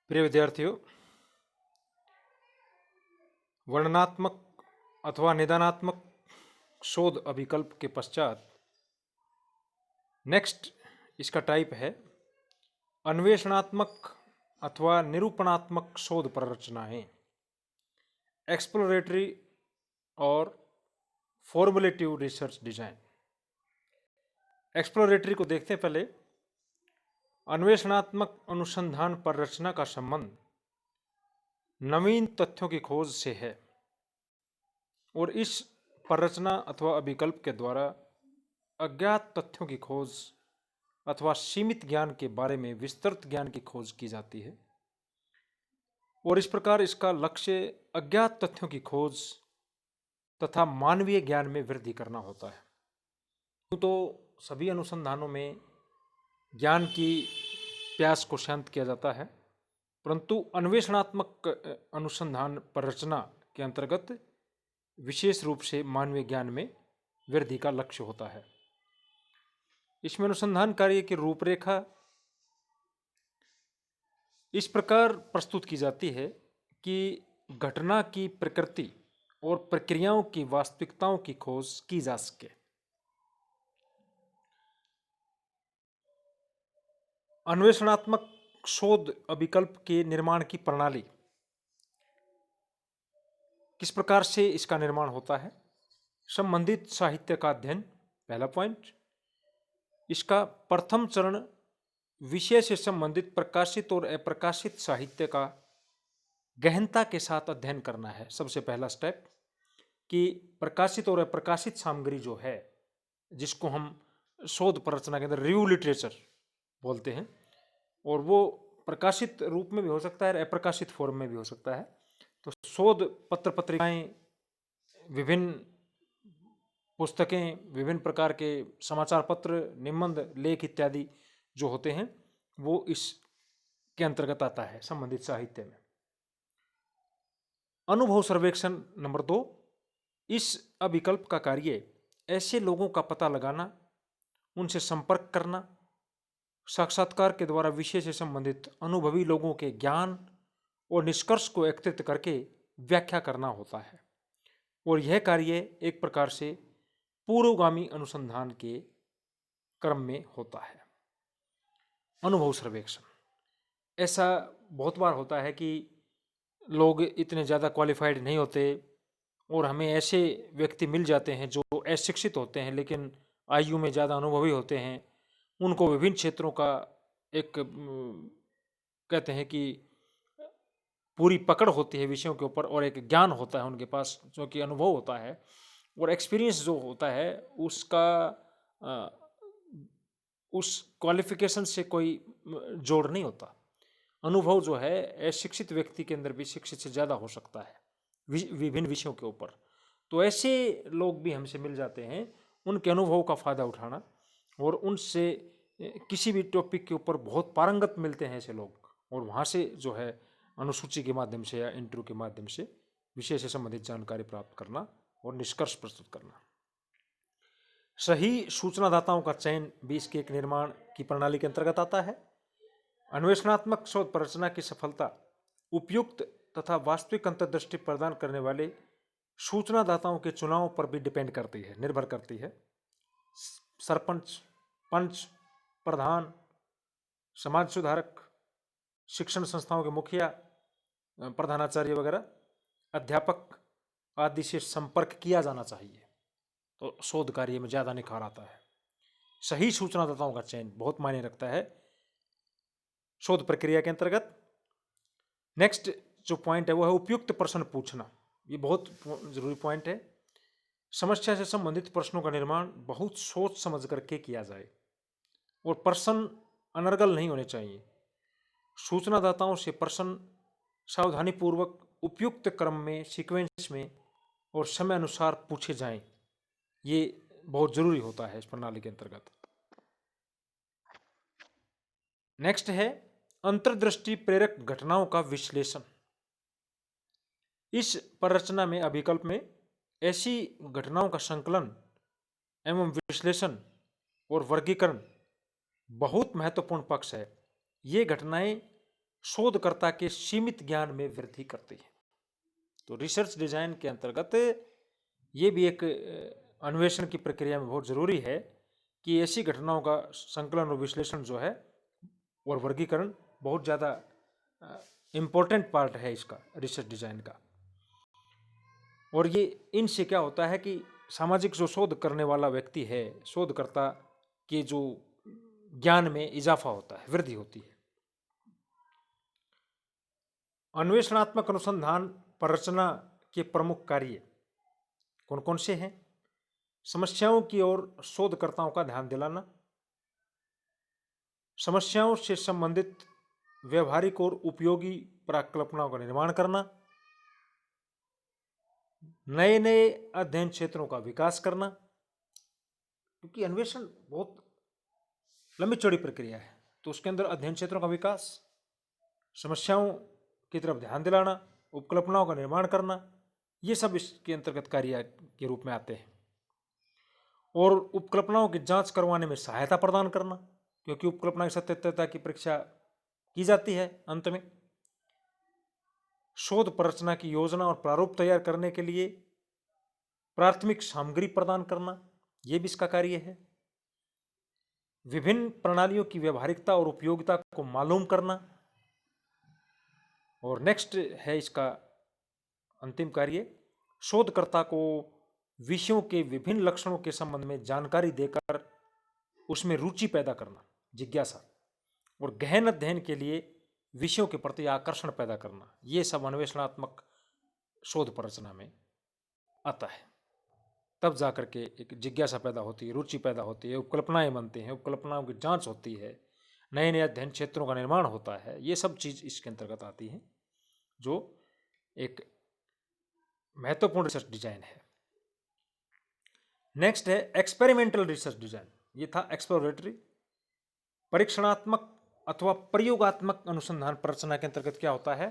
प्रिय विद्यार्थियों, वर्णनात्मक अथवा निदानात्मक शोध अभिकल्प के पश्चात नेक्स्ट इसका टाइप है अन्वेषणात्मक अथवा निरूपणात्मक शोध प्ररचनाएं, एक्सप्लोरेटरी और फॉर्मुलेटिव रिसर्च डिजाइन। एक्सप्लोरेटरी को देखते हैं पहले। अन्वेषणात्मक अनुसंधान प्ररचना का संबंध नवीन तथ्यों की खोज से है और इस प्ररचना अथवा अभिकल्प के द्वारा अज्ञात तथ्यों की खोज अथवा सीमित ज्ञान के बारे में विस्तृत ज्ञान की खोज की जाती है और इस प्रकार इसका लक्ष्य अज्ञात तथ्यों की खोज तथा मानवीय ज्ञान में वृद्धि करना होता है। तो सभी अनुसंधानों में ज्ञान की प्यास को शांत किया जाता है, परंतु अन्वेषणात्मक अनुसंधान प्ररचना के अंतर्गत विशेष रूप से मानवीय ज्ञान में वृद्धि का लक्ष्य होता है। इसमें अनुसंधान कार्य की रूपरेखा इस प्रकार प्रस्तुत की जाती है कि घटना की प्रकृति और प्रक्रियाओं की वास्तविकताओं की खोज की जा सके। अन्वेषणात्मक शोध अभिकल्प के निर्माण की प्रणाली, किस प्रकार से इसका निर्माण होता है। संबंधित साहित्य का अध्ययन, पहला पॉइंट। इसका प्रथम चरण विषय से संबंधित प्रकाशित और अप्रकाशित साहित्य का गहनता के साथ अध्ययन करना है। सबसे पहला स्टेप कि प्रकाशित और अप्रकाशित सामग्री जो है, जिसको हम शोध प्ररचना के अंदर रिव्यू लिटरेचर बोलते हैं, और वो प्रकाशित रूप में भी हो सकता है, अप्रकाशित फॉर्म में भी हो सकता है। तो शोध पत्र पत्रिकाएं, विभिन्न पुस्तकें, विभिन्न प्रकार के समाचार पत्र, निबंध, लेख इत्यादि जो होते हैं वो इसके अंतर्गत आता है संबंधित साहित्य में। अनुभव सर्वेक्षण नंबर 2। इस अभिकल्प का कार्य ऐसे लोगों का पता लगाना, उनसे संपर्क करना, साक्षात्कार के द्वारा विषय से संबंधित अनुभवी लोगों के ज्ञान और निष्कर्ष को एकत्रित करके व्याख्या करना होता है और यह कार्य एक प्रकार से पूर्वगामी अनुसंधान के क्रम में होता है। अनुभव सर्वेक्षण ऐसा बहुत बार होता है कि लोग इतने ज़्यादा क्वालिफाइड नहीं होते और हमें ऐसे व्यक्ति मिल जाते हैं जो अशिक्षित होते हैं लेकिन आयु में ज़्यादा अनुभवी होते हैं। उनको विभिन्न क्षेत्रों का एक कहते हैं कि पूरी पकड़ होती है विषयों के ऊपर और एक ज्ञान होता है उनके पास, जो कि अनुभव होता है और एक्सपीरियंस जो होता है उसका उस क्वालिफिकेशन से कोई जोड़ नहीं होता। अनुभव जो है अशिक्षित व्यक्ति के अंदर भी शिक्षित से ज़्यादा हो सकता है विभिन्न विषयों के ऊपर। तो ऐसे लोग भी हमसे मिल जाते हैं, उनके अनुभव का फ़ायदा उठाना और उनसे किसी भी टॉपिक के ऊपर बहुत पारंगत मिलते हैं ऐसे लोग, और वहाँ से जो है अनुसूची के माध्यम से या इंटरव्यू के माध्यम से विषय से संबंधित जानकारी प्राप्त करना और निष्कर्ष प्रस्तुत करना। सही सूचनादाताओं का चयन भी इसके एक निर्माण की प्रणाली के अंतर्गत आता है। अन्वेषणात्मक शोध प्ररचना की सफलता उपयुक्त तथा वास्तविक अंतर्दृष्टि प्रदान करने वाले सूचनादाताओं के चुनाव पर भी डिपेंड करती है, निर्भर करती है। सरपंच, पंच, प्रधान, समाज सुधारक, शिक्षण संस्थाओं के मुखिया, प्रधानाचार्य वगैरह, अध्यापक आदि से संपर्क किया जाना चाहिए, तो शोध कार्य में ज़्यादा निखार आता है। सही सूचनादाताओं का चयन बहुत मायने रखता है शोध प्रक्रिया के अंतर्गत। नेक्स्ट जो पॉइंट है वो है उपयुक्त प्रश्न पूछना। ये बहुत जरूरी पॉइंट है। समस्या से संबंधित प्रश्नों का निर्माण बहुत सोच समझ करके किया जाए और प्रश्न अनर्गल नहीं होने चाहिए। सूचनादाताओं से प्रश्न सावधानीपूर्वक उपयुक्त क्रम में, सीक्वेंस में और समय अनुसार पूछे जाएं। ये बहुत जरूरी होता है इस प्रणाली के अंतर्गत। नेक्स्ट है अंतर्दृष्टि प्रेरक घटनाओं का विश्लेषण। इस प्ररचना में, अभिकल्प में, ऐसी घटनाओं का संकलन एवं विश्लेषण और वर्गीकरण बहुत महत्वपूर्ण पक्ष है। ये घटनाएं शोधकर्ता के सीमित ज्ञान में वृद्धि करती है। तो रिसर्च डिजाइन के अंतर्गत ये भी एक अन्वेषण की प्रक्रिया में बहुत जरूरी है कि ऐसी घटनाओं का संकलन और विश्लेषण जो है और वर्गीकरण बहुत ज़्यादा इम्पोर्टेंट पार्ट है इसका, रिसर्च डिजाइन का। और ये इनसे क्या होता है कि सामाजिक जो शोध करने वाला व्यक्ति है, शोधकर्ता के जो ज्ञान में इजाफा होता है, वृद्धि होती है। अन्वेषणात्मक अनुसंधान पररचना के प्रमुख कार्य कौन कौन से हैं? समस्याओं की ओर शोधकर्ताओं का ध्यान दिलाना, समस्याओं से संबंधित व्यवहारिक और उपयोगी परिकल्पनाओं का निर्माण करना, नए नए अध्ययन क्षेत्रों का विकास करना, क्योंकि अन्वेषण बहुत लंबी चौड़ी प्रक्रिया है, तो उसके अंदर अध्ययन क्षेत्रों का विकास, समस्याओं की तरफ ध्यान दिलाना, उपकल्पनाओं का निर्माण करना, ये सब इसके अंतर्गत कार्य के रूप में आते हैं। और उपकल्पनाओं की जांच करवाने में सहायता प्रदान करना, क्योंकि उपकल्पना की सत्यता की परीक्षा की जाती है अंत में। शोध पररचना की योजना और प्रारूप तैयार करने के लिए प्राथमिक सामग्री प्रदान करना, यह भी इसका कार्य है। विभिन्न प्रणालियों की व्यवहारिकता और उपयोगिता को मालूम करना। और नेक्स्ट है इसका अंतिम कार्य, शोधकर्ता को विषयों के विभिन्न लक्षणों के संबंध में जानकारी देकर उसमें रुचि पैदा करना, जिज्ञासा, और गहन अध्ययन के लिए विषयों के प्रति आकर्षण पैदा करना। ये सब अन्वेषणात्मक शोध पररचना में आता है। तब जाकर के एक जिज्ञासा पैदा होती है, रुचि पैदा होती है, उपकल्पनाएं बनती हैं, उपकल्पनाओं की जांच होती है, नए नए अध्ययन क्षेत्रों का निर्माण होता है। ये सब चीज़ इसके अंतर्गत आती है, जो एक महत्वपूर्ण रिसर्च डिजाइन है। नेक्स्ट है एक्सपेरिमेंटल रिसर्च डिजाइन। ये था एक्सप्लोरेटरी। परीक्षणात्मक अथवा प्रयोगात्मक अनुसंधान पररचना के अंतर्गत क्या होता है,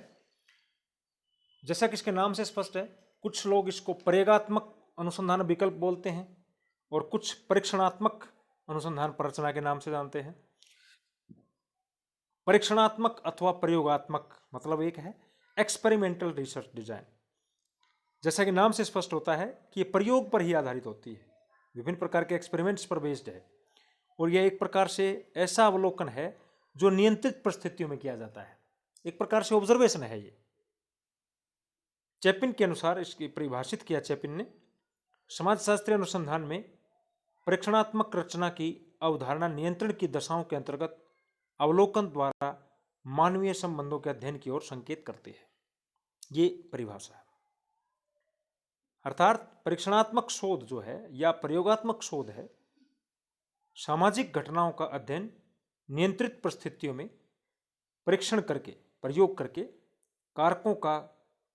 जैसा कि इसके नाम से स्पष्ट है, कुछ लोग इसको प्रयोगात्मक अनुसंधान विकल्प बोलते हैं और कुछ परीक्षणात्मक अनुसंधान पररचना के नाम से जानते हैं। परीक्षणात्मक अथवा प्रयोगात्मक मतलब एक है एक्सपेरिमेंटल रिसर्च डिजाइन। जैसा कि नाम से स्पष्ट होता है कि ये प्रयोग पर ही आधारित होती है, विभिन्न प्रकार के एक्सपेरिमेंट्स पर बेस्ड है, और यह एक प्रकार से ऐसा अवलोकन है जो नियंत्रित परिस्थितियों में किया जाता है। एक प्रकार से ऑब्जर्वेशन है ये। चैपिन के अनुसार इसकी परिभाषित किया चैपिन ने, समाजशास्त्रीय अनुसंधान में परीक्षणात्मक रचना की अवधारणा नियंत्रण की दशाओं के अंतर्गत अवलोकन द्वारा मानवीय संबंधों के अध्ययन की ओर संकेत करती है। ये परिभाषा है। अर्थात परीक्षणात्मक शोध जो है या प्रयोगात्मक शोध है, सामाजिक घटनाओं का अध्ययन नियंत्रित परिस्थितियों में परीक्षण करके, प्रयोग करके कारकों का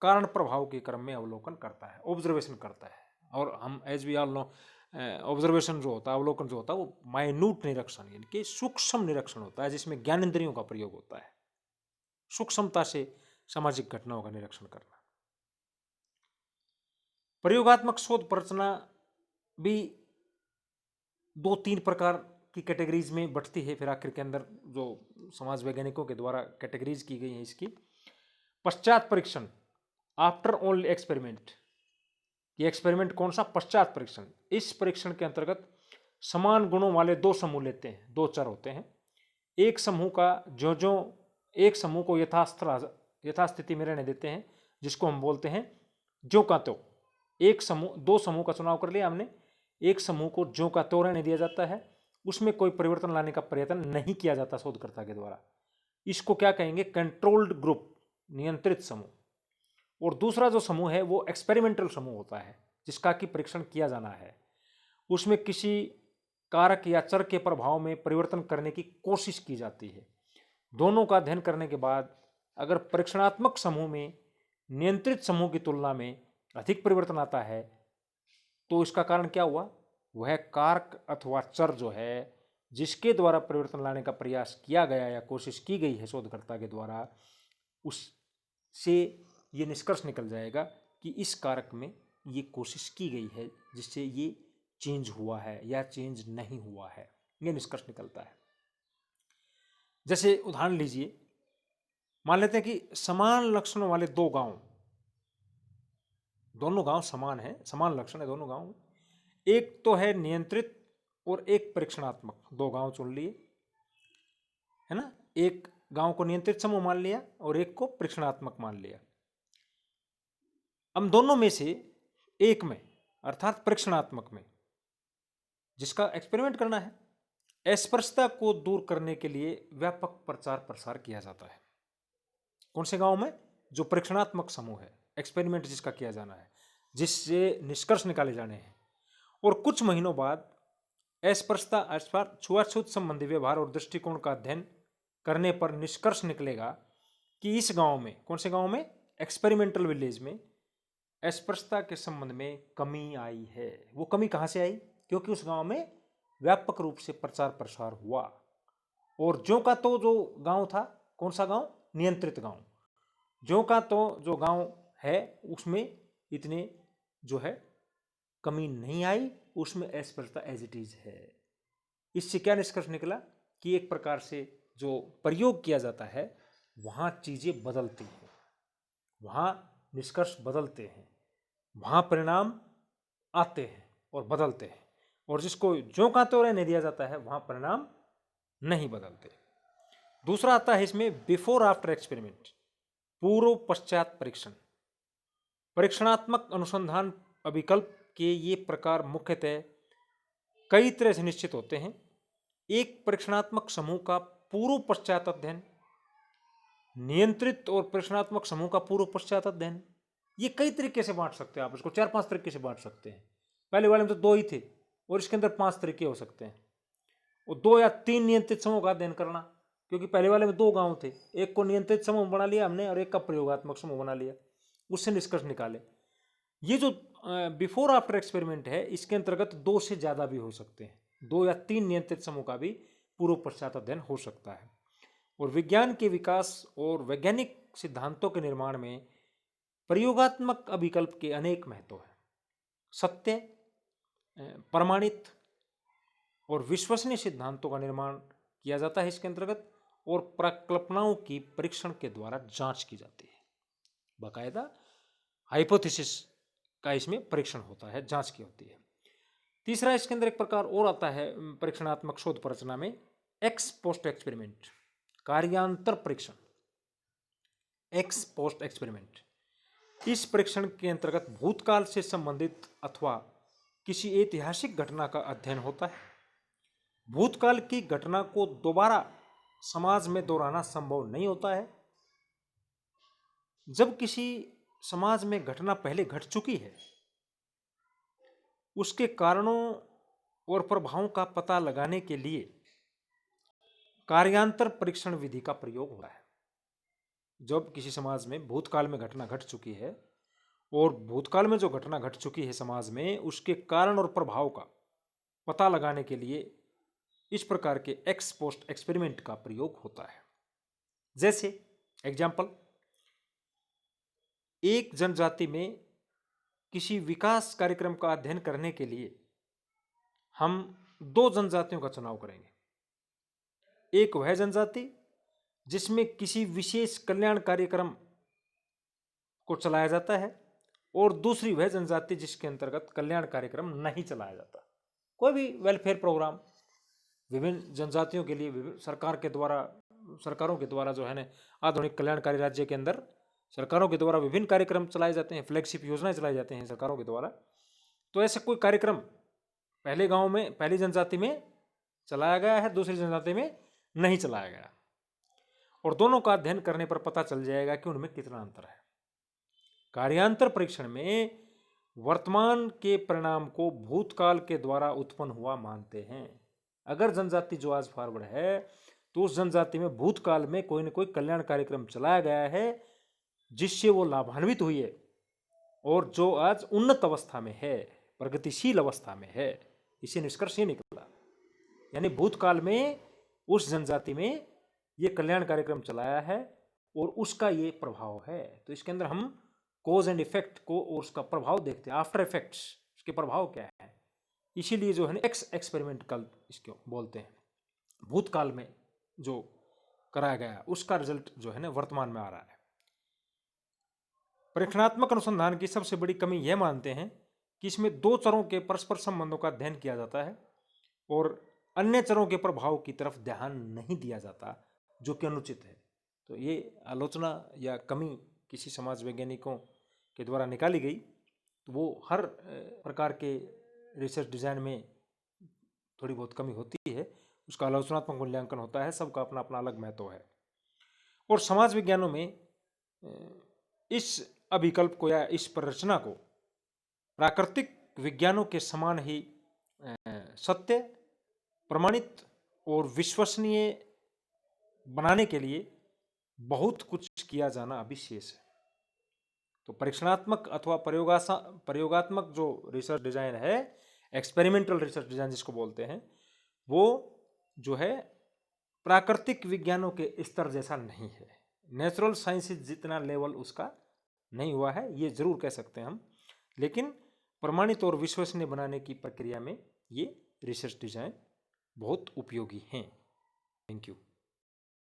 कारण प्रभाव के क्रम में अवलोकन करता है, ऑब्जर्वेशन करता है। और हम as we all know, observation जो होता है, अवलोकन जो होता है, वो माइन्यूट निरीक्षण यानी कि सूक्ष्म निरीक्षण होता है, जिसमें ज्ञानेंद्रियों का प्रयोग होता है, सूक्ष्मता से सामाजिक घटनाओं का निरीक्षण करना। प्रयोगात्मक शोध पररचना भी 2-3 प्रकार की कैटेगरीज में बढ़ती है। फिर आखिर के अंदर जो समाज वैज्ञानिकों के द्वारा कैटेगरीज की गई है इसकी, पश्चात परीक्षण, आफ्टर ओनली एक्सपेरिमेंट। ये एक्सपेरिमेंट कौन सा? पश्चात परीक्षण। इस परीक्षण के अंतर्गत समान गुणों वाले 2 समूह लेते हैं, 2 चर होते हैं। एक समूह को यथास्थिति में रहने देते हैं, जिसको हम बोलते हैं ज्यों का त्यों। 2 समूह का चुनाव कर लिया हमने, एक समूह को ज्यों का त्यों रहने दिया जाता है, उसमें कोई परिवर्तन लाने का प्रयत्न नहीं किया जाता शोधकर्ता के द्वारा। इसको क्या कहेंगे? कंट्रोल्ड ग्रुप, नियंत्रित समूह। और दूसरा जो समूह है वो एक्सपेरिमेंटल समूह होता है, जिसका कि परीक्षण किया जाना है। उसमें किसी कारक या चर के प्रभाव में परिवर्तन करने की कोशिश की जाती है। दोनों का अध्ययन करने के बाद अगर परीक्षणात्मक समूह में नियंत्रित समूह की तुलना में अधिक परिवर्तन आता है, तो इसका कारण क्या हुआ? वह कारक अथवा चर जो है जिसके द्वारा परिवर्तन लाने का प्रयास किया गया या कोशिश की गई है शोधकर्ता के द्वारा, उससे ये निष्कर्ष निकल जाएगा कि इस कारक में ये कोशिश की गई है जिससे ये चेंज हुआ है या चेंज नहीं हुआ है, ये निष्कर्ष निकलता है। जैसे उदाहरण लीजिए, मान लेते हैं कि समान लक्षणों वाले दो गांव, दोनों गांव समान है, समान लक्षण है दोनों गांव, एक तो है नियंत्रित और एक परीक्षणात्मक, दो गांव चुन लिए, है ना, एक गांव को नियंत्रित समूह मान लिया और एक को परीक्षणात्मक मान लिया। हम दोनों में से एक में अर्थात परीक्षणात्मक में जिसका एक्सपेरिमेंट करना है, अस्पृश्यता को दूर करने के लिए व्यापक प्रचार प्रसार किया जाता है। कौन से गांव में? जो परीक्षणात्मक समूह है, एक्सपेरिमेंट जिसका किया जाना है, जिससे निष्कर्ष निकाले जाने हैं। और कुछ महीनों बाद अस्पृश्यता अर्थात छुआछूत संबंधी व्यवहार और दृष्टिकोण का अध्ययन करने पर निष्कर्ष निकलेगा कि इस गांव में, कौन से गांव में? एक्सपेरिमेंटल विलेज में अस्पृश्यता के संबंध में कमी आई है। वो कमी कहाँ से आई? क्योंकि उस गांव में व्यापक रूप से प्रचार प्रसार हुआ। और ज्यों का तो जो गांव था, कौन सा गांव? नियंत्रित गांव। ज्यों का तो जो गांव है उसमें इतने जो है कमी नहीं आई, उसमें अस्पृश्यता एज इट इज है। इससे क्या निष्कर्ष निकला कि एक प्रकार से जो प्रयोग किया जाता है वहां चीजें बदलती हैं, वहां निष्कर्ष बदलते हैं, वहां परिणाम आते हैं और बदलते हैं। और जिसको ज्यों का त्यों रहने दिया जाता है वहां परिणाम नहीं बदलते। दूसरा आता है इसमें बिफोर आफ्टर एक्सपेरिमेंट, पूर्व पश्चात परीक्षण। परीक्षणात्मक अनुसंधान अभिकल्प के ये प्रकार मुख्यतः कई तरह से निश्चित होते हैं। एक परीक्षणात्मक समूह का पूर्व पश्चात अध्ययन, नियंत्रित और परीक्षणात्मक समूह का पूर्व पश्चात अध्ययन, ये कई तरीके से बांट सकते हैं आप इसको, 4-5 तरीके से बांट सकते हैं। पहले वाले में तो 2 ही थे और इसके अंदर 5 तरीके हो सकते हैं। और 2 या 3 नियंत्रित समूह का अध्ययन करना, क्योंकि पहले वाले में 2 गांव थे, एक को नियंत्रित समूह बना लिया हमने और एक का प्रयोगात्मक समूह बना लिया, उससे निष्कर्ष निकाले। ये जो बिफोर आफ्टर एक्सपेरिमेंट है इसके अंतर्गत 2 से ज़्यादा भी हो सकते हैं, 2 या 3 नियंत्रित समूह का भी पूर्व पश्चात अध्ययन हो सकता है। और विज्ञान के विकास और वैज्ञानिक सिद्धांतों के निर्माण में प्रयोगात्मक अभिकल्प के अनेक महत्व हैं। सत्य, प्रमाणित और विश्वसनीय सिद्धांतों का निर्माण किया जाता है इसके अंतर्गत, और प्रकल्पनाओं की परीक्षण के द्वारा जांच की जाती है। बाकायदा हाइपोथेसिस का इसमें परीक्षण होता है, जांच की होती है। तीसरा इसके अंदर एक प्रकार और आता है परीक्षणात्मक शोध प्ररचना में, एक्स पोस्ट एक्सपेरिमेंट, कार्यांतर परीक्षण, एक्स पोस्ट एक्सपेरिमेंट। इस परीक्षण के अंतर्गत भूतकाल से संबंधित अथवा किसी ऐतिहासिक घटना का अध्ययन होता है। भूतकाल की घटना को दोबारा समाज में दोहराना संभव नहीं होता है। जब किसी समाज में घटना पहले घट चुकी है, उसके कारणों और प्रभावों का पता लगाने के लिए कार्यांतर परीक्षण विधि का प्रयोग हो रहा है। जब किसी समाज में भूतकाल में घटना घट चुकी है और भूतकाल में जो घटना घट चुकी है समाज में, उसके कारण और प्रभाव का पता लगाने के लिए इस प्रकार के एक्स पोस्ट एक्सपेरिमेंट का प्रयोग होता है। जैसे एग्जाम्पल, एक जनजाति में किसी विकास कार्यक्रम का अध्ययन करने के लिए हम 2 जनजातियों का चुनाव करेंगे। एक वह जनजाति जिसमें किसी विशेष कल्याण कार्यक्रम को चलाया जाता है, और दूसरी वह जनजाति जिसके अंतर्गत कल्याण कार्यक्रम नहीं चलाया जाता। कोई भी वेलफेयर प्रोग्राम विभिन्न जनजातियों के लिए विभिन्न सरकारों के द्वारा जो है ना, आधुनिक कल्याणकारी राज्य के अंदर सरकारों के द्वारा विभिन्न कार्यक्रम चलाए जाते हैं, फ्लैगशिप योजनाएं चलाई जाती हैं सरकारों के द्वारा। तो ऐसे कोई कार्यक्रम पहले गांव में पहली जनजाति में चलाया गया है, दूसरी जनजाति में नहीं चलाया गया, और दोनों का अध्ययन करने पर पता चल जाएगा कि उनमें कितना अंतर है। कार्यांतर परीक्षण में वर्तमान के परिणाम को भूतकाल के द्वारा उत्पन्न हुआ मानते हैं। अगर जनजाति जो आज फॉरवर्ड है तो उस जनजाति में भूतकाल में कोई न कोई कल्याण कार्यक्रम चलाया गया है जिससे वो लाभान्वित हुई है, और जो आज उन्नत अवस्था में है, प्रगतिशील अवस्था में है। इसे निष्कर्ष ये निकला, यानी भूतकाल में उस जनजाति में ये कल्याण कार्यक्रम चलाया है और उसका ये प्रभाव है। तो इसके अंदर हम कोज एंड इफेक्ट को और उसका प्रभाव देखते हैं, आफ्टर इफेक्ट्स, उसके प्रभाव क्या है। इसीलिए जो है ना एक्स एक्सपेरिमेंट कल इसको बोलते हैं। भूतकाल में जो कराया गया, उसका रिजल्ट जो है ना वर्तमान में आ रहा है। परीक्षणात्मक अनुसंधान की सबसे बड़ी कमी यह मानते हैं कि इसमें दो चरों के परस्पर संबंधों का अध्ययन किया जाता है और अन्य चरों के प्रभाव की तरफ ध्यान नहीं दिया जाता, जो कि अनुचित है। तो ये आलोचना या कमी किसी समाज वैज्ञानिकों के द्वारा निकाली गई, तो वो हर प्रकार के रिसर्च डिजाइन में थोड़ी बहुत कमी होती है, उसका आलोचनात्मक मूल्यांकन होता है, सबका अपना अपना अलग महत्व है। और समाज विज्ञानों में इस अभिकल्प को या इस संरचना को प्राकृतिक विज्ञानों के समान ही सत्य, प्रमाणित और विश्वसनीय बनाने के लिए बहुत कुछ किया जाना अभी शेष है। तो परीक्षणात्मक अथवा प्रयोगात्मक जो रिसर्च डिजाइन है, एक्सपेरिमेंटल रिसर्च डिजाइन जिसको बोलते हैं, वो जो है प्राकृतिक विज्ञानों के स्तर जैसा नहीं है। नेचुरल साइंसेज जितना लेवल उसका नहीं हुआ है, ये जरूर कह सकते हैं हम, लेकिन प्रमाणित और विश्वसनीय बनाने की प्रक्रिया में ये रिसर्च डिजाइन बहुत उपयोगी हैं। Thank you.